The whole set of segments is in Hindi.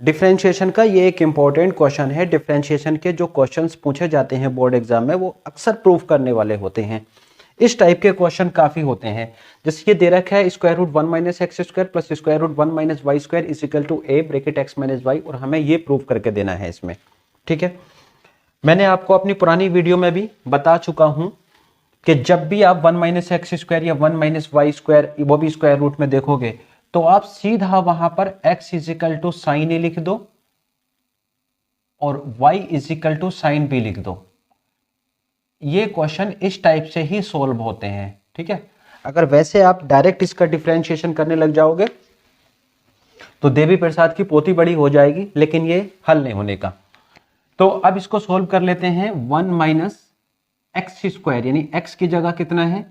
डिफरेंशिएशन का ये एक इंपॉर्टेंट क्वेश्चन है। डिफरेंशिएशन के जो क्वेश्चंस पूछे जाते हैं बोर्ड एग्जाम में वो अक्सर प्रूफ करने वाले होते हैं। इस टाइप के क्वेश्चन काफी होते हैं। जैसे ये दे रखा है square root 1 minus X square plus square root 1 minus Y square is equal to A bracket X minus Y, और हमें ये प्रूफ करके देना है इसमें। ठीक है, मैंने आपको अपनी पुरानी वीडियो में भी बता चुका हूं कि जब भी आप 1 माइनस एक्स स्क्वायर या 1 माइनस वाई स्क्वायर वो भी स्क्वायर रूट में देखोगे तो आप सीधा वहां पर x is equal to sine A लिख दो और y is equal to sine B लिख दो। ये क्वेश्चन इस टाइप से ही सोल्व होते हैं। ठीक है, अगर वैसे आप डायरेक्ट इसका डिफरेंशिएशन करने लग जाओगे तो देवी प्रसाद की पोती बड़ी हो जाएगी, लेकिन ये हल नहीं होने का। तो अब इसको सोल्व कर लेते हैं। 1 माइनस एक्स स्क्वायर यानी x की जगह कितना है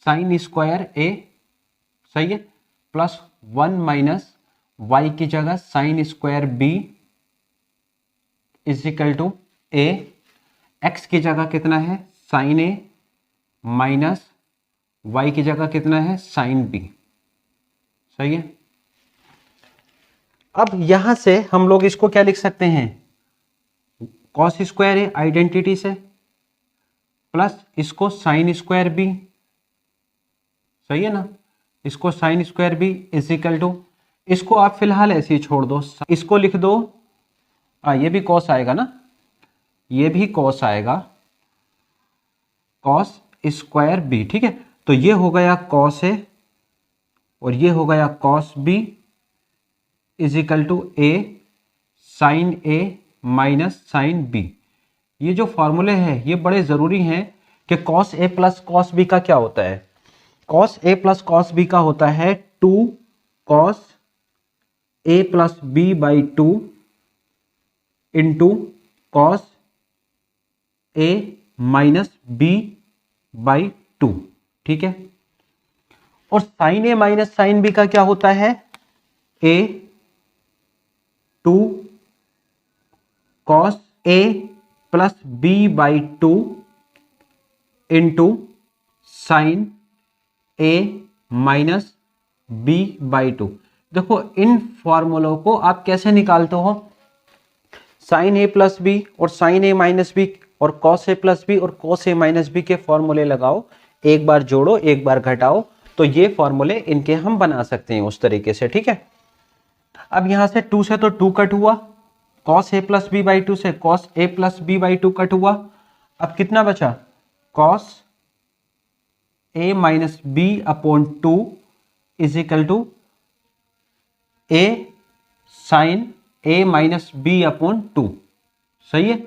साइन स्क्वायर ए, सही है, प्लस 1 माइनस वाई की जगह sine square B is equal to A, X की जगह कितना है साइन ए माइनस वाई की जगह कितना है साइन बी, सही है। अब यहां से हम लोग इसको क्या लिख सकते हैं, कॉस स्क्वायर ए आइडेंटिटी से प्लस इसको साइन स्क्वायर बी, सही है ना, इसको sine square B is equal to, इसको आप फिलहाल ऐसे ही छोड़ दो, इसको लिख दो, ये भी कॉस आएगा ना, ये भी कॉस आएगा, कॉस स्क्वायर बी। ठीक है, तो ये हो गया कॉस ए और ये हो गया cos B is equal to A sine A minus sine B. ये जो फॉर्मूले हैं ये बड़े जरूरी हैं कि cos A plus cos B का क्या होता है। Cos A plus cos B का होता है 2 cos A plus B by 2 into cos A minus B by 2। ठीक है, और sine A minus sine B का क्या होता है A 2 cos A plus B by 2 into sine A minus B by 2। देखो इन फॉर्मूलों को आप कैसे निकालते हो, साइन ए प्लस बी और साइन ए माइनस बी और कॉस ए प्लस बी और कॉस ए माइनस बी के फॉर्मूले लगाओ, एक बार जोड़ो एक बार घटाओ, तो ये फॉर्मूले इनके हम बना सकते हैं उस तरीके से। ठीक है, अब यहां से 2 से तो 2 कट हुआ, cos A plus B by 2 से cos A plus B by 2 cut हुआ, अब कितना बचा cos A minus B upon 2 is equal to A sine A minus B upon 2, सही है।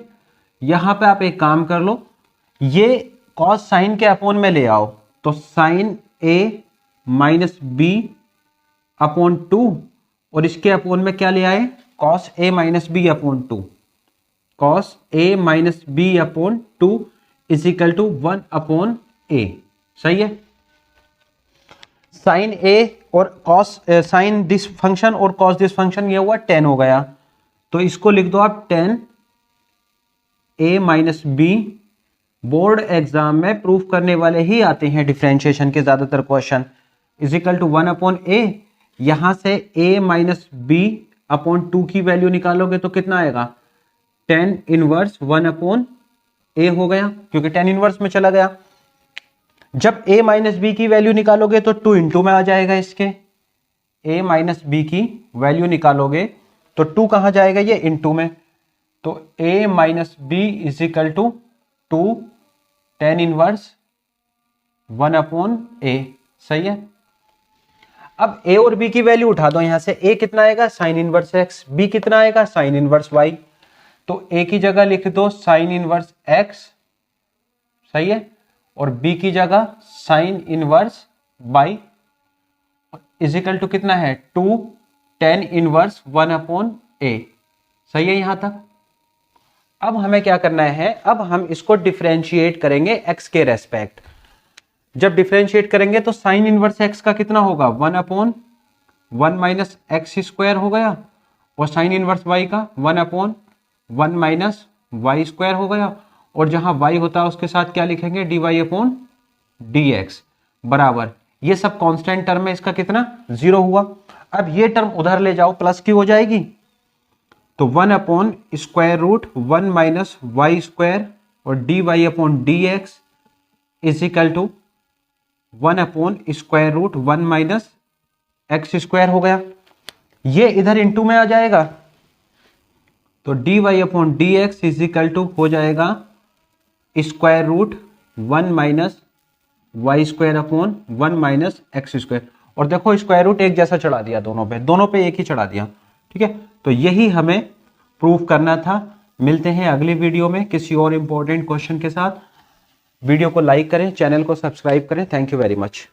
यहां पे आप एक काम कर लो, ये कॉस साइन के अपॉन में ले आओ, तो sine A minus B upon 2 और इसके अपॉन में क्या ले आए cos A minus B upon 2, cos A minus B upon 2 is equal to 1 upon A, सही है। साइन ए और कॉस साइन दिस फंक्शन और कॉस दिस फंक्शन ये हुआ 10 हो गया, तो इसको लिख दो आप 10 A minus B. Board exam में प्रूफ करने वाले ही आते हैं डिफरेंशिएशन के ज्यादातर question, is equal to 1 upon A. यहां से ए माइनस बी अपॉन 2 की वैल्यू निकालोगे तो कितना आएगा 10 इनवर्स 1 अपॉन ए हो गया, क्योंकि 10 इनवर्स में चला गया। जब a माइनस बी की वैल्यू निकालोगे तो 2 इंटू में आ जाएगा, इसके a माइनस बी की वैल्यू निकालोगे तो 2 कहां जाएगा ये इंटू में, तो a minus B is equal to 2 10 inverse 1 upon a, सही है। अब a और b की वैल्यू उठा दो, यहां से a कितना आएगा साइन इनवर्स x, b कितना आएगा साइन इनवर्स y, तो a की जगह लिख दो साइन इनवर्स x, सही है, और b की जगह sine inverse y is equal to कितना है 2 10 इनवर्स 1 अपॉन a, सही है यहां तक। अब हमें क्या करना है, अब हम इसको डिफरेंशिएट करेंगे x के रेस्पेक्ट। जब डिफरेंशिएट करेंगे तो साइन इनवर्स x का कितना होगा 1 अपॉन 1 माइनस एक्स स्क्वायर हो गया, और साइन इनवर्स y का 1 अपॉन 1 माइनस वाई स्क्वायर हो गया, और जहां y होता है उसके साथ क्या लिखेंगे dy अपॉन dx बराबर, ये सब कांस्टेंट टर्म है, इसका कितना 0 हुआ। अब ये टर्म उधर ले जाओ प्लस की हो जाएगी, तो 1 upon square root 1 minus Y square और D Y upon D X is equal to 1 upon square root 1 minus X square हो गया। ये इधर इंटू में आ जाएगा तो D Y upon D X is equal to हो जाएगा square root 1 minus Y square upon 1 minus X square. और देखो स्क्वायर रूट एक जैसा चढ़ा दिया, दोनों पे एक ही चढ़ा दिया। ठीक है, तो यही हमें प्रूफ करना था। मिलते हैं अगली वीडियो में किसी और इंपॉर्टेंट क्वेश्चन के साथ। वीडियो को लाइक करें, चैनल को सब्सक्राइब करें। Thank you very much.